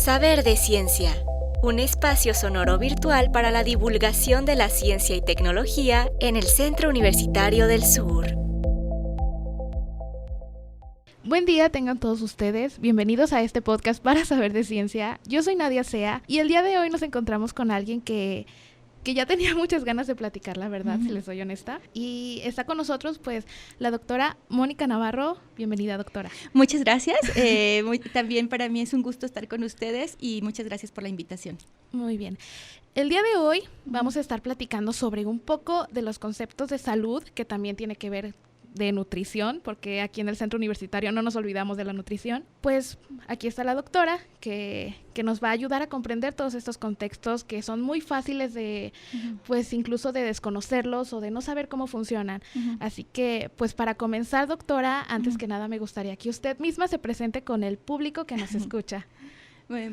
Saber de Ciencia, un espacio sonoro virtual para la divulgación de la ciencia y tecnología en el Centro Universitario del Sur. Buen día tengan todos ustedes, bienvenidos a este podcast para Saber de Ciencia. Yo soy Nadia Sea y el día de hoy nos encontramos con alguien que ya tenía muchas ganas de platicar, la verdad, si les soy honesta. Y está con nosotros, pues, la doctora Mónica Navarro. Bienvenida, doctora. Muchas gracias. También para mí es un gusto estar con ustedes y muchas gracias por la invitación. Muy bien. El día de hoy vamos a estar platicando sobre un poco de los conceptos de salud, que también tiene que ver de nutrición, porque aquí en el centro universitario no nos olvidamos de la nutrición. Pues aquí está la doctora que nos va a ayudar a comprender todos estos contextos que son muy fáciles de, pues incluso de desconocerlos o de no saber cómo funcionan. Así que, pues para comenzar, doctora, antes que nada me gustaría que usted misma se presente con el público que nos escucha.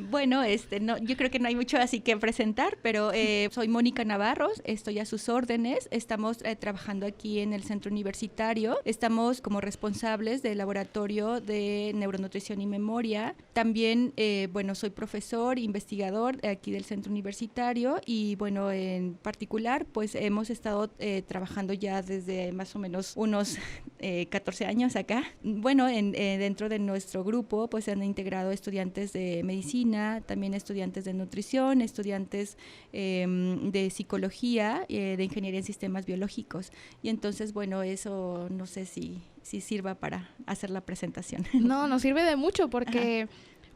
Bueno, yo creo que no hay mucho así que presentar, pero soy Mónica Navarro, estoy a sus órdenes, estamos trabajando aquí en el centro universitario, estamos como responsables del laboratorio de neuronutrición y memoria, también, soy profesor, investigador aquí del centro universitario y, bueno, en particular, pues hemos estado trabajando ya desde más o menos unos 14 años acá. Bueno, dentro de nuestro grupo, pues se han integrado estudiantes de medicina, también estudiantes de nutrición, estudiantes de psicología, de ingeniería en sistemas biológicos. Y entonces, bueno, eso no sé si sirva para hacer la presentación. No, nos sirve de mucho porque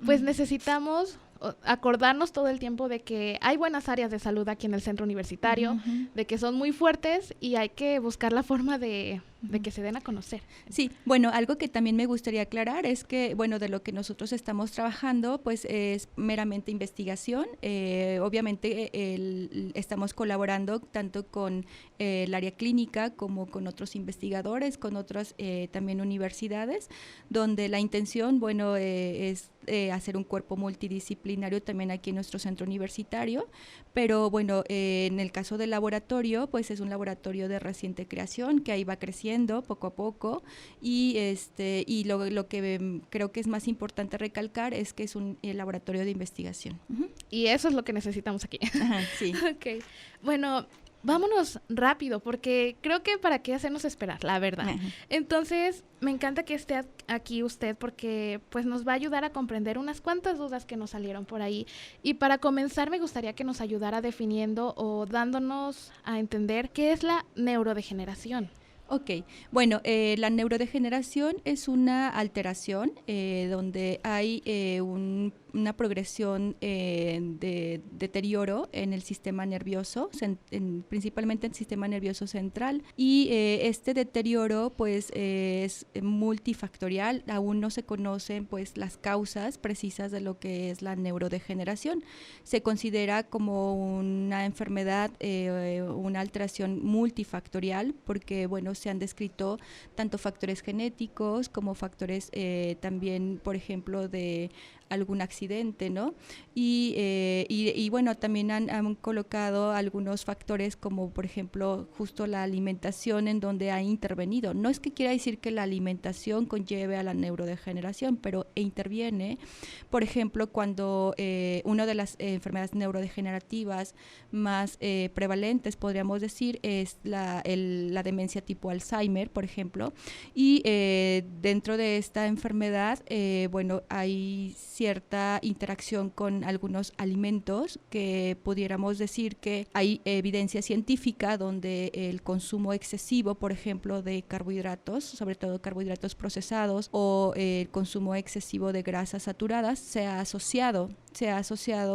pues necesitamos acordarnos todo el tiempo de que hay buenas áreas de salud aquí en el centro universitario, de que son muy fuertes y hay que buscar la forma de que se den a conocer. Sí, bueno, algo que también me gustaría aclarar es que, bueno, de lo que nosotros estamos trabajando, pues es meramente investigación. Obviamente estamos colaborando tanto con el área clínica como con otros investigadores, con otras también universidades, donde la intención, bueno, es hacer un cuerpo multidisciplinario también aquí en nuestro centro universitario, pero bueno, en el caso del laboratorio, pues es un laboratorio de reciente creación que ahí va creciendo poco a poco y lo que creo que es más importante recalcar es que es un laboratorio de investigación. Y eso es lo que necesitamos aquí. Sí. Okay. Bueno, vámonos rápido porque creo que para qué hacernos esperar, la verdad. Entonces, me encanta que esté aquí usted porque pues nos va a ayudar a comprender unas cuantas dudas que nos salieron por ahí. Y para comenzar, me gustaría que nos ayudara definiendo o dándonos a entender qué es la neurodegeneración. Ok, bueno, la neurodegeneración es una alteración donde hay una progresión de deterioro en el sistema nervioso, principalmente en el sistema nervioso central, y este deterioro pues es multifactorial. Aún no se conocen pues las causas precisas de lo que es la neurodegeneración. Se considera como una enfermedad, una alteración multifactorial, porque bueno, se han descrito tanto factores genéticos como factores también, por ejemplo, de algún accidente, ¿no? Y bueno, también han colocado algunos factores como, por ejemplo, justo la alimentación en donde ha intervenido. No es que quiera decir que la alimentación conlleve a la neurodegeneración, pero interviene, por ejemplo, cuando una de las enfermedades neurodegenerativas más prevalentes, podríamos decir, es la demencia tipo Alzheimer, por ejemplo, y dentro de esta enfermedad, bueno, hay cierta interacción con algunos alimentos que pudiéramos decir que hay evidencia científica donde el consumo excesivo, por ejemplo, de carbohidratos, sobre todo carbohidratos procesados, o el consumo excesivo de grasas saturadas se ha asociado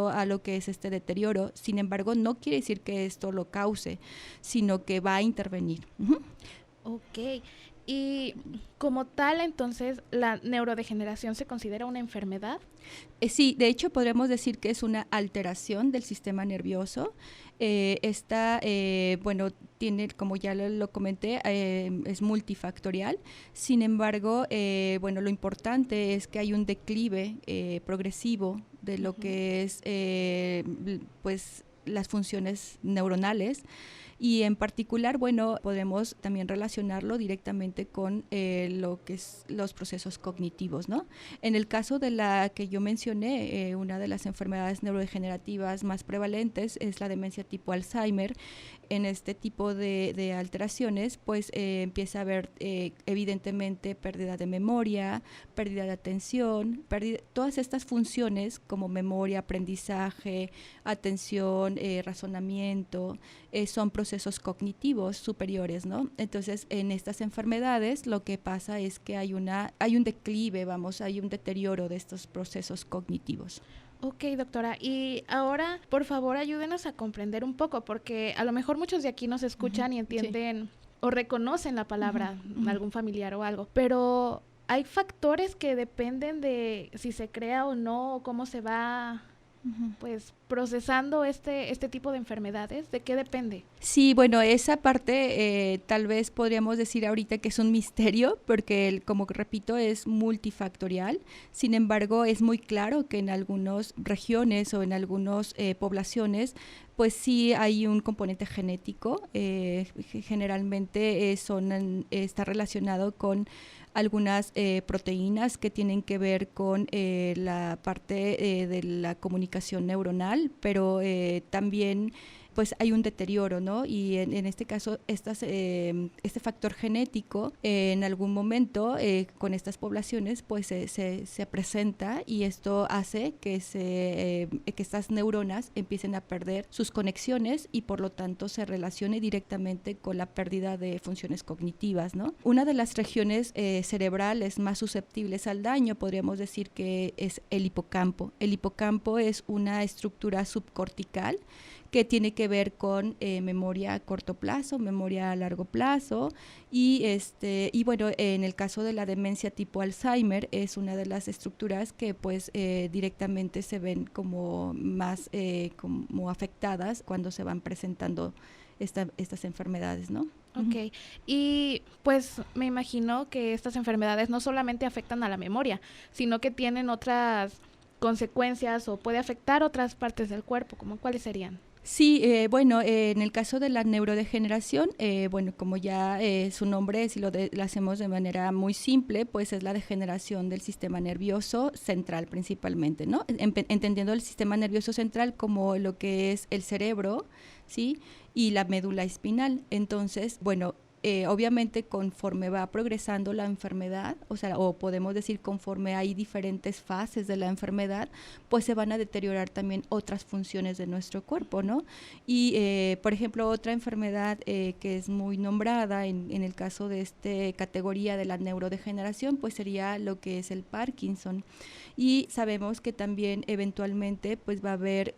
a lo que es este deterioro. Sin embargo, no quiere decir que esto lo cause, sino que va a intervenir. Ok. Y como tal, entonces, ¿la neurodegeneración se considera una enfermedad? Sí, de hecho podríamos decir que es una alteración del sistema nervioso. Tiene, como ya lo comenté, es multifactorial. Sin embargo, lo importante es que hay un declive progresivo de lo que es, las funciones neuronales. Y en particular, bueno, podemos también relacionarlo directamente con lo que es los procesos cognitivos, ¿no? En el caso de la que yo mencioné, una de las enfermedades neurodegenerativas más prevalentes es la demencia tipo Alzheimer. En este tipo de alteraciones, pues empieza a haber evidentemente pérdida de memoria, pérdida de atención, todas estas funciones como memoria, aprendizaje, atención, razonamiento, son procesos cognitivos superiores, ¿no? Entonces, en estas enfermedades lo que pasa es que hay un declive, hay un deterioro de estos procesos cognitivos. Ok, doctora. Y ahora, por favor, ayúdenos a comprender un poco, porque a lo mejor muchos de aquí nos escuchan y entienden o reconocen la palabra, algún familiar o algo, pero hay factores que dependen de si se crea o no, o cómo se va pues procesando este tipo de enfermedades. ¿De qué depende? Sí, bueno, esa parte tal vez podríamos decir ahorita que es un misterio, porque como repito, es multifactorial. Sin embargo, es muy claro que en algunas regiones o en algunas poblaciones, pues sí hay un componente genético. Generalmente está relacionado con algunas proteínas que tienen que ver con la parte de la comunicación neuronal, pero también pues hay un deterioro, ¿no? Y en este caso, este factor genético en algún momento con estas poblaciones pues se presenta, y esto hace que estas neuronas empiecen a perder sus conexiones y por lo tanto se relacione directamente con la pérdida de funciones cognitivas, ¿no? Una de las regiones cerebrales más susceptibles al daño podríamos decir que es el hipocampo. El hipocampo es una estructura subcortical que tiene que ver con memoria a corto plazo, memoria a largo plazo, y bueno, en el caso de la demencia tipo Alzheimer es una de las estructuras que pues directamente se ven como más como afectadas cuando se van presentando estas enfermedades, ¿no? Ok, y pues me imagino que estas enfermedades no solamente afectan a la memoria, sino que tienen otras consecuencias o puede afectar otras partes del cuerpo, ¿como cuáles serían? Sí, bueno, en el caso de la neurodegeneración, bueno, como ya su nombre, si lo hacemos de manera muy simple, pues es la degeneración del sistema nervioso central principalmente, ¿no? Entendiendo el sistema nervioso central como lo que es el cerebro, ¿sí? Y la médula espinal. Entonces, bueno, obviamente conforme va progresando la enfermedad, o podemos decir conforme hay diferentes fases de la enfermedad, pues se van a deteriorar también otras funciones de nuestro cuerpo, ¿no? Y por ejemplo, otra enfermedad que es muy nombrada en el caso de esta categoría de la neurodegeneración, pues sería lo que es el Parkinson. Y sabemos que también eventualmente pues va a haber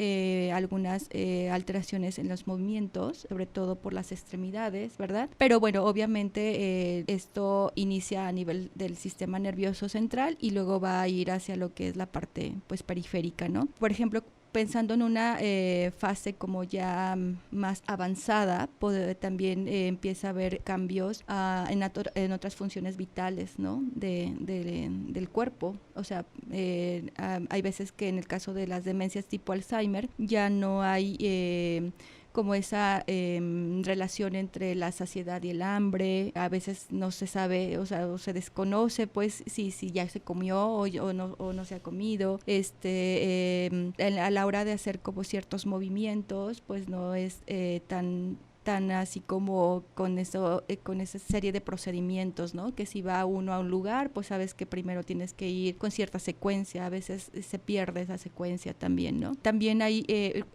algunas alteraciones en los movimientos, sobre todo por las extremidades, ¿verdad? Pero bueno, obviamente esto inicia a nivel del sistema nervioso central y luego va a ir hacia lo que es la parte pues periférica, ¿no? Por ejemplo, pensando en una fase como ya más avanzada, también empieza a haber cambios en otras funciones vitales, ¿no? del cuerpo. O sea, hay veces que en el caso de las demencias tipo Alzheimer ya no hay como esa relación entre la saciedad y el hambre. A veces no se sabe, o se desconoce pues si ya se comió o no se ha comido. A la hora de hacer como ciertos movimientos, pues no es tan así como con esa serie de procedimientos, ¿no? Que si va uno a un lugar, pues sabes que primero tienes que ir con cierta secuencia, a veces se pierde esa secuencia también, ¿no? También hay,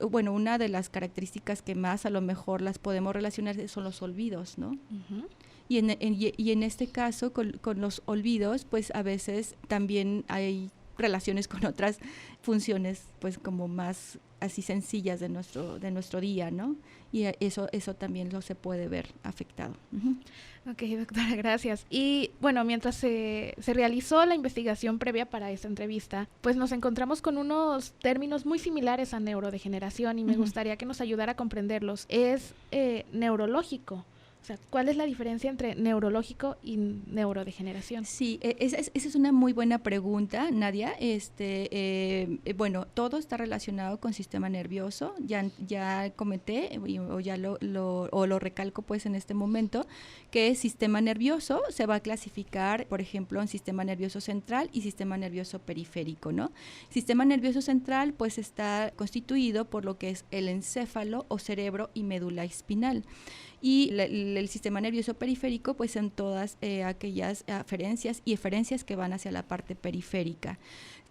bueno, una de las características que más a lo mejor las podemos relacionar son los olvidos, ¿no? Uh-huh. Y en este caso, con los olvidos, pues a veces también hay relaciones con otras funciones, pues como más así sencillas de nuestro día, ¿no? Y eso también se puede ver afectado. Uh-huh. Ok, doctora, gracias. Y bueno, mientras se realizó la investigación previa para esta entrevista, pues nos encontramos con unos términos muy similares a neurodegeneración y me gustaría que nos ayudara a comprenderlos. Es neurológico. O sea, ¿cuál es la diferencia entre neurológico y neurodegeneración? Sí, esa es una muy buena pregunta, Nadia. Bueno, todo está relacionado con sistema nervioso. Ya comenté o lo recalco pues en este momento que el sistema nervioso se va a clasificar, por ejemplo, en sistema nervioso central y sistema nervioso periférico, ¿no? Sistema nervioso central pues está constituido por lo que es el encéfalo o cerebro y médula espinal. Y el sistema nervioso periférico pues son todas aquellas aferencias y eferencias que van hacia la parte periférica.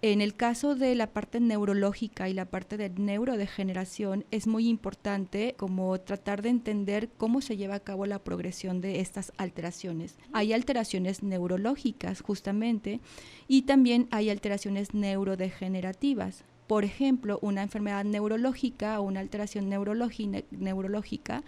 En el caso de la parte neurológica y la parte de neurodegeneración es muy importante como tratar de entender cómo se lleva a cabo la progresión de estas alteraciones. Hay alteraciones neurológicas justamente y también hay alteraciones neurodegenerativas. Por ejemplo, una enfermedad neurológica o una alteración neurológica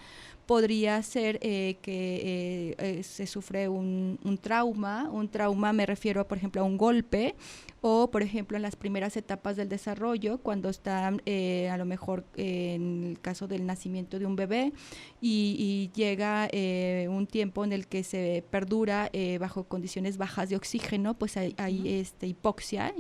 podría ser que se sufre un trauma. Un trauma me refiero, por ejemplo, a un golpe o, por ejemplo, en las primeras etapas del desarrollo, cuando está a lo mejor en el caso del nacimiento de un bebé y llega un tiempo en el que se perdura bajo condiciones bajas de oxígeno, pues hay hipoxia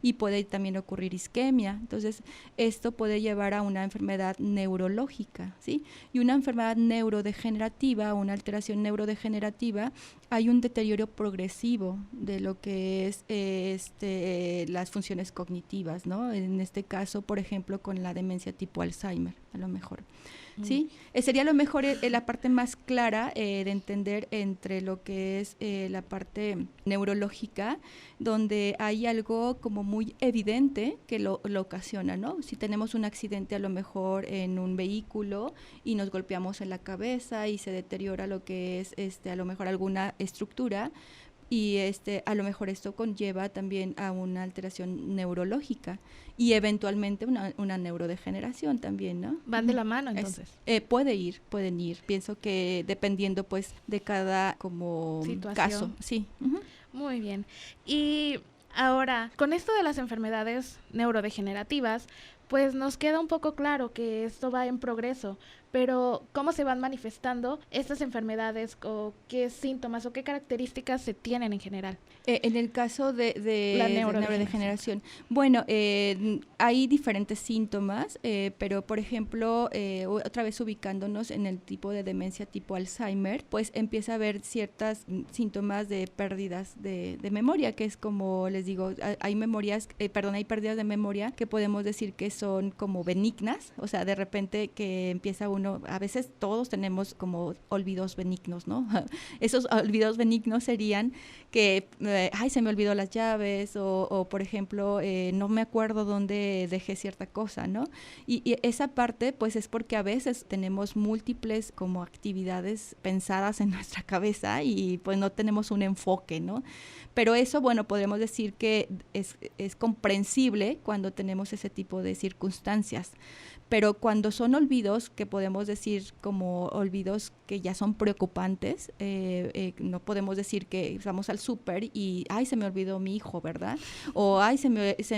y puede también ocurrir isquemia. Entonces, esto puede llevar a una enfermedad neurológica, ¿sí? Y una enfermedad neurodegenerativa, una alteración neurodegenerativa, hay un deterioro progresivo de lo que es las funciones cognitivas, ¿no? En este caso, por ejemplo, con la demencia tipo Alzheimer, a lo mejor. ¿Sí? Sería a lo mejor la parte más clara de entender entre lo que es la parte neurológica, donde hay algo como muy evidente que lo ocasiona, ¿no? Si tenemos un accidente a lo mejor en un vehículo y nos golpeamos en la cabeza y se deteriora lo que es a lo mejor alguna estructura, y a lo mejor esto conlleva también a una alteración neurológica y eventualmente una neurodegeneración también, ¿no? Van de la mano, entonces. Pueden ir. Pienso que dependiendo pues de cada como situación. Caso, sí. Uh-huh. Muy bien. Y ahora, con esto de las enfermedades neurodegenerativas, pues nos queda un poco claro que esto va en progreso, pero ¿cómo se van manifestando estas enfermedades o qué síntomas o qué características se tienen en general? En el caso de la neurodegeneración, bueno, hay diferentes síntomas, pero por ejemplo, otra vez ubicándonos en el tipo de demencia tipo Alzheimer, pues empieza a haber ciertos síntomas de pérdidas de memoria, que es como les digo, hay pérdidas de memoria que podemos decir que son como benignas, o sea, de repente que empieza uno, a veces todos tenemos como olvidos benignos, ¿no? Esos olvidos benignos serían que, se me olvidó las llaves o por ejemplo, no me acuerdo dónde dejé cierta cosa, ¿no? Y esa parte, pues es porque a veces tenemos múltiples como actividades pensadas en nuestra cabeza y pues no tenemos un enfoque, ¿no? Pero eso, bueno, podemos decir que es comprensible cuando tenemos ese tipo de circunstancias. Pero cuando son olvidos, que podemos decir como olvidos que ya son preocupantes, no podemos decir que vamos al súper y, se me olvidó mi hijo, ¿verdad? O, se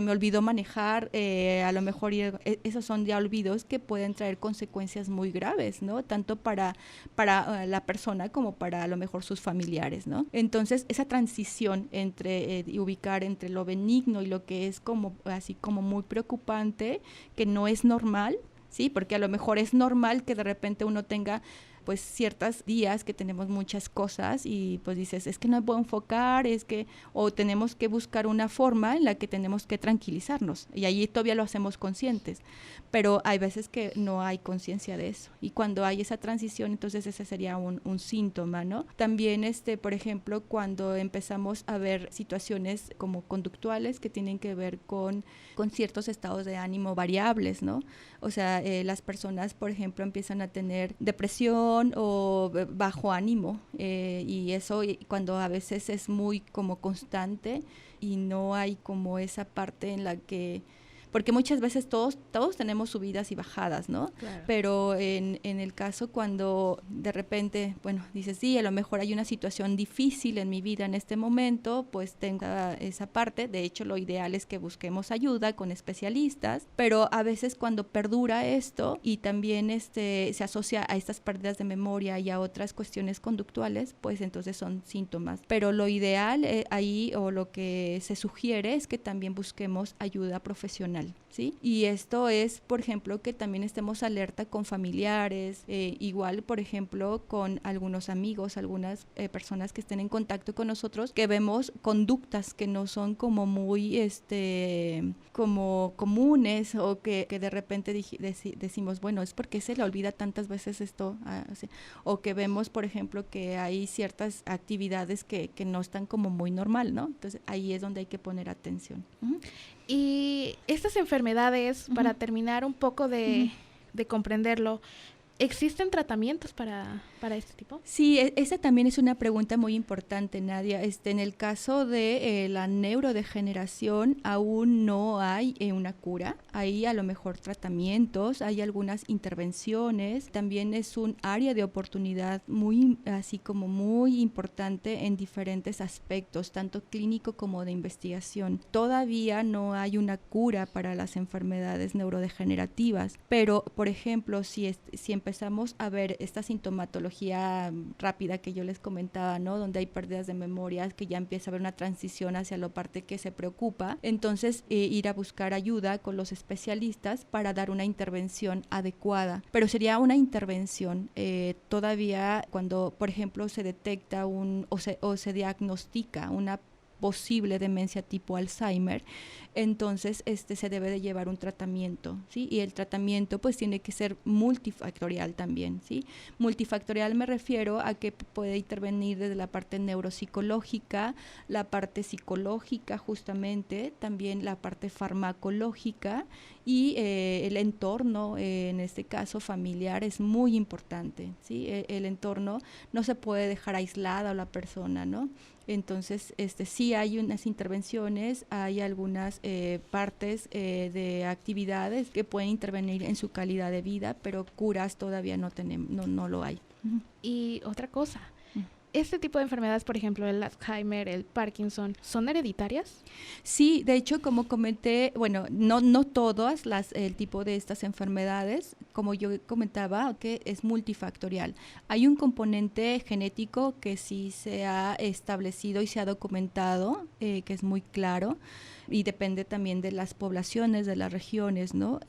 me olvidó manejar, a lo mejor esos son ya olvidos que pueden traer consecuencias muy graves, ¿no? Tanto para la persona como para a lo mejor sus familiares, ¿no? Entonces, esa transición entre ubicar entre lo benigno y lo que es como así como muy preocupante, que no es normal, ¿sí? Porque a lo mejor es normal que de repente uno tenga pues ciertos días que tenemos muchas cosas y pues dices, es que no me puedo enfocar, o tenemos que buscar una forma en la que tenemos que tranquilizarnos y allí todavía lo hacemos conscientes, pero hay veces que no hay conciencia de eso y cuando hay esa transición, entonces ese sería un síntoma, ¿no? También por ejemplo, cuando empezamos a ver situaciones como conductuales que tienen que ver con ciertos estados de ánimo variables, ¿no? O sea, las personas, por ejemplo, empiezan a tener depresión o bajo ánimo y eso cuando a veces es muy como constante y no hay como esa parte en la que porque muchas veces todos tenemos subidas y bajadas, ¿no? Claro. Pero en el caso cuando de repente, bueno, dices, sí, a lo mejor hay una situación difícil en mi vida en este momento, pues tengo esa parte. De hecho, lo ideal es que busquemos ayuda con especialistas, pero a veces cuando perdura esto y también se asocia a estas pérdidas de memoria y a otras cuestiones conductuales, pues entonces son síntomas. Pero lo ideal ahí, o lo que se sugiere, es que también busquemos ayuda profesional, ¿sí? Y esto es, por ejemplo, que también estemos alerta con familiares, igual, por ejemplo, con algunos amigos, algunas personas que estén en contacto con nosotros, que vemos conductas que no son como muy, como comunes, o que de repente decimos, bueno, es porque se le olvida tantas veces esto, así. O que vemos, por ejemplo, que hay ciertas actividades que no están como muy normal, ¿no? Entonces ahí es donde hay que poner atención. Uh-huh. Y estas enfermedades, para terminar un poco de comprenderlo, ¿existen tratamientos para este tipo? Sí, esa también es una pregunta muy importante, Nadia. En el caso de la neurodegeneración, aún no hay una cura. Hay a lo mejor tratamientos, hay algunas intervenciones. También es un área de oportunidad muy importante en diferentes aspectos, tanto clínico como de investigación. Todavía no hay una cura para las enfermedades neurodegenerativas, pero, por ejemplo, si empezamos a ver esta sintomatología rápida que yo les comentaba, ¿no? Donde hay pérdidas de memoria, que ya empieza a haber una transición hacia la parte que se preocupa, entonces ir a buscar ayuda con los especialistas para dar una intervención adecuada. Pero sería una intervención todavía cuando, por ejemplo, se detecta o se diagnostica una posible demencia tipo Alzheimer, entonces se debe de llevar un tratamiento, ¿sí? Y el tratamiento pues tiene que ser multifactorial también, ¿sí? Multifactorial me refiero a que puede intervenir desde la parte neuropsicológica, la parte psicológica justamente, también la parte farmacológica y el entorno, en este caso familiar, es muy importante, ¿sí? El entorno no se puede dejar aislada a la persona, ¿no? Entonces, sí hay unas intervenciones, hay algunas partes de actividades que pueden intervenir en su calidad de vida, pero curas todavía no lo hay. Y otra cosa, ¿este tipo de enfermedades, por ejemplo, el Alzheimer, el Parkinson, son hereditarias? Sí, de hecho, como comenté, bueno, no todas el tipo de estas enfermedades, como yo comentaba, que es multifactorial. Hay un componente genético que sí se ha establecido y se ha documentado, que es muy claro, y depende también de las poblaciones, de las regiones, ¿no?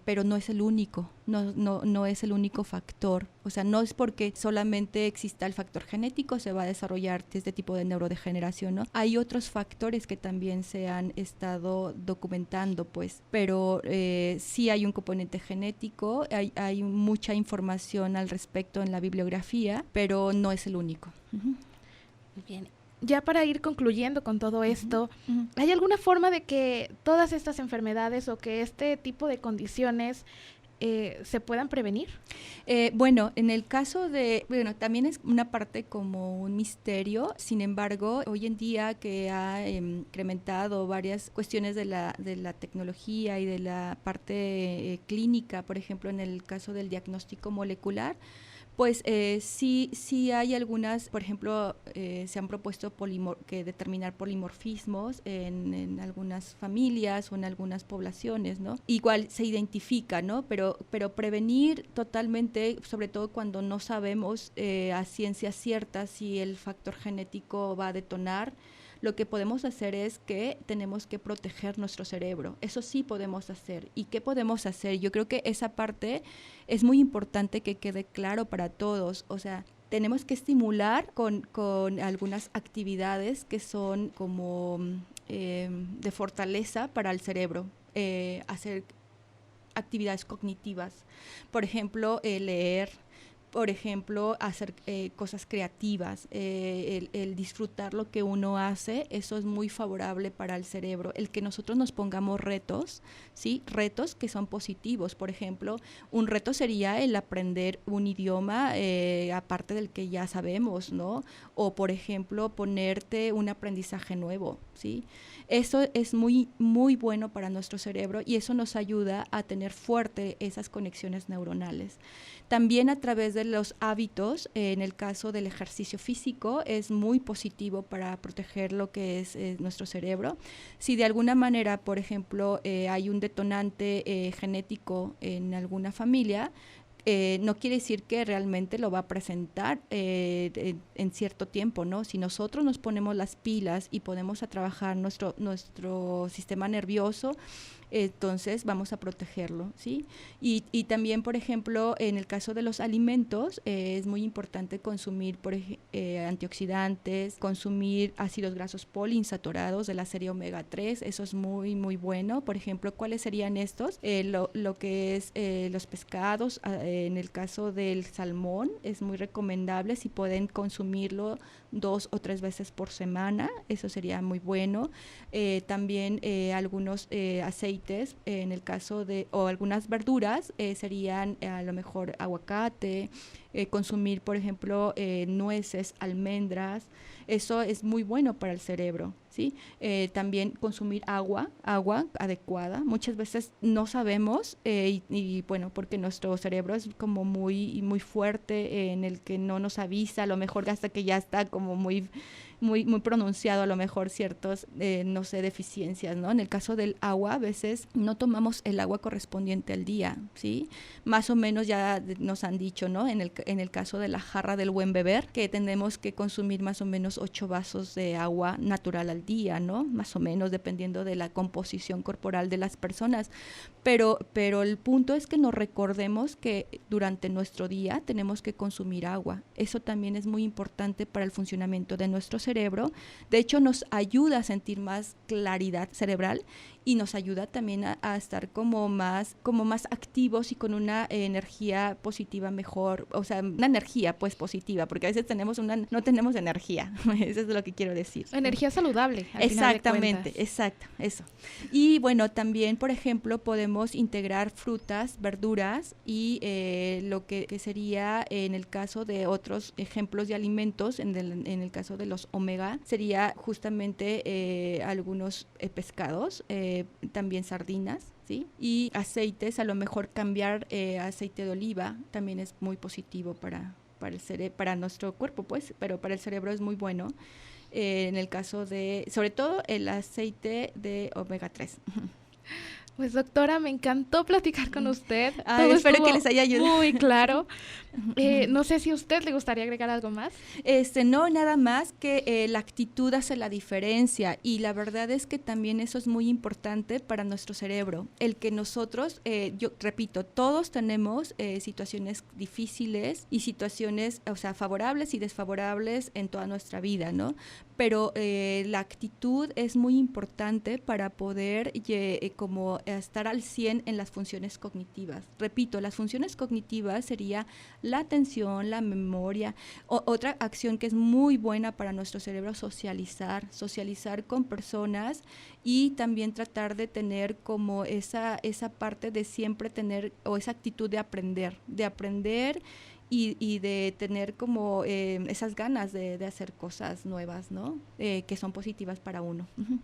Pero no es el único, no es el único factor. O sea, no es porque solamente exista el factor genético se va a desarrollar este tipo de neurodegeneración, ¿no? Hay otros factores que también se han estado documentando, pues, pero sí hay un componente genético, hay mucha información al respecto en la bibliografía, pero no es el único. Uh-huh. Bien. Ya para ir concluyendo con todo esto, ¿hay alguna forma de que todas estas enfermedades o que este tipo de condiciones se puedan prevenir? Bueno, en el caso también es una parte como un misterio. Sin embargo, hoy en día que ha incrementado varias cuestiones de la tecnología y de la parte clínica, por ejemplo, en el caso del diagnóstico molecular, pues sí hay algunas, por ejemplo, se han propuesto que determinar polimorfismos en algunas familias o en algunas poblaciones, ¿no? Igual se identifica, ¿no? Pero prevenir totalmente, sobre todo cuando no sabemos a ciencia cierta si el factor genético va a detonar, lo que podemos hacer es que tenemos que proteger nuestro cerebro. Eso sí podemos hacer. ¿Y qué podemos hacer? Yo creo que esa parte es muy importante que quede claro para todos. O sea, tenemos que estimular con algunas actividades que son como de fortaleza para el cerebro. Hacer actividades cognitivas. Por ejemplo, leer, por ejemplo, hacer cosas creativas, el disfrutar lo que uno hace, eso es muy favorable para el cerebro. El que nosotros nos pongamos retos, ¿sí? Retos que son positivos. Por ejemplo, un reto sería el aprender un idioma aparte del que ya sabemos, ¿no? O, por ejemplo, ponerte un aprendizaje nuevo, ¿sí? Eso es muy, muy bueno para nuestro cerebro y eso nos ayuda a tener fuerte esas conexiones neuronales. También a través de los hábitos, en el caso del ejercicio físico, es muy positivo para proteger lo que es nuestro cerebro. Si de alguna manera, por ejemplo, hay un detonante genético en alguna familia, no quiere decir que realmente lo va a presentar en cierto tiempo, ¿no? Si nosotros nos ponemos las pilas y podemos a trabajar nuestro sistema nervioso, entonces vamos a protegerlo, ¿sí? Y también, por ejemplo, en el caso de los alimentos, es muy importante consumir antioxidantes, consumir ácidos grasos poliinsaturados de la serie omega 3, eso es muy, muy bueno. Por ejemplo, ¿cuáles serían estos? Lo que es los pescados, en el caso del salmón, es muy recomendable si pueden consumirlo 2 o 3 veces por semana, eso sería muy bueno. También algunos aceites, en el caso de, o algunas verduras, serían a lo mejor aguacate, consumir, por ejemplo, nueces, almendras, eso es muy bueno para el cerebro, ¿sí? También consumir agua adecuada. Muchas veces no sabemos, y bueno, porque nuestro cerebro es como muy, muy fuerte, en el que no nos avisa, a lo mejor hasta que ya está como muy pronunciado, a lo mejor ciertos, no sé, deficiencias, ¿no? En el caso del agua, a veces no tomamos el agua correspondiente al día, ¿sí? Más o menos ya nos han dicho, ¿no? En el caso de la jarra del buen beber, que tenemos que consumir más o menos 8 vasos de agua natural al día, ¿no? Más o menos, dependiendo de la composición corporal de las personas. Pero el punto es que nos recordemos que durante nuestro día tenemos que consumir agua. Eso también es muy importante para el funcionamiento de nuestro cerebro. De hecho, nos ayuda a sentir más claridad cerebral y nos ayuda también a estar como más activos y con una energía positiva mejor, o sea, una energía pues positiva, porque a veces no tenemos energía, eso es lo que quiero decir. Energía saludable, al exactamente, final de exacto, eso. Y bueno, también, por ejemplo, podemos integrar frutas, verduras y lo que sería en el caso de otros ejemplos de alimentos, en el caso de los omega, sería justamente algunos pescados, también sardinas, ¿sí? Y aceites, a lo mejor cambiar aceite de oliva también es muy positivo para nuestro cuerpo, pues, pero para el cerebro es muy bueno. En el caso de, sobre todo, el aceite de omega 3. Pues doctora, me encantó platicar con usted. Espero que les haya ayudado. Muy claro. No sé si a usted le gustaría agregar algo más. No, nada más que la actitud hace la diferencia y la verdad es que también eso es muy importante para nuestro cerebro. El que nosotros, yo repito, todos tenemos situaciones difíciles y situaciones, o sea, favorables y desfavorables en toda nuestra vida, ¿no? Pero la actitud es muy importante para poder como estar al 100 en las funciones cognitivas. Repito, las funciones cognitivas sería la atención, la memoria. Otra acción que es muy buena para nuestro cerebro, socializar con personas y también tratar de tener como esa parte de siempre tener, o esa actitud de aprender y de tener como esas ganas de hacer cosas nuevas, ¿no? Que son positivas para uno. Uh-huh.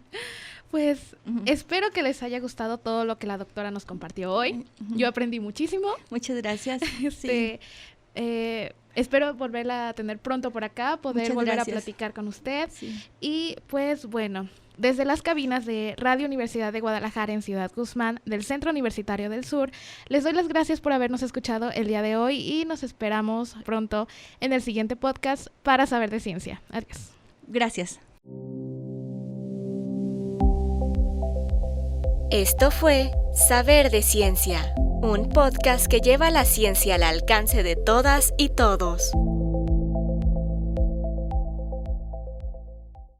Pues espero que les haya gustado todo lo que la doctora nos compartió hoy. Uh-huh. Yo aprendí muchísimo. Muchas gracias. Sí. Espero volverla a tener pronto por acá, poder volver a platicar con usted. Sí. Y pues bueno, desde las cabinas de Radio Universidad de Guadalajara en Ciudad Guzmán, del Centro Universitario del Sur, les doy las gracias por habernos escuchado el día de hoy y nos esperamos pronto en el siguiente podcast para Saber de Ciencia. Adiós. Gracias. Esto fue Saber de Ciencia, un podcast que lleva la ciencia al alcance de todas y todos.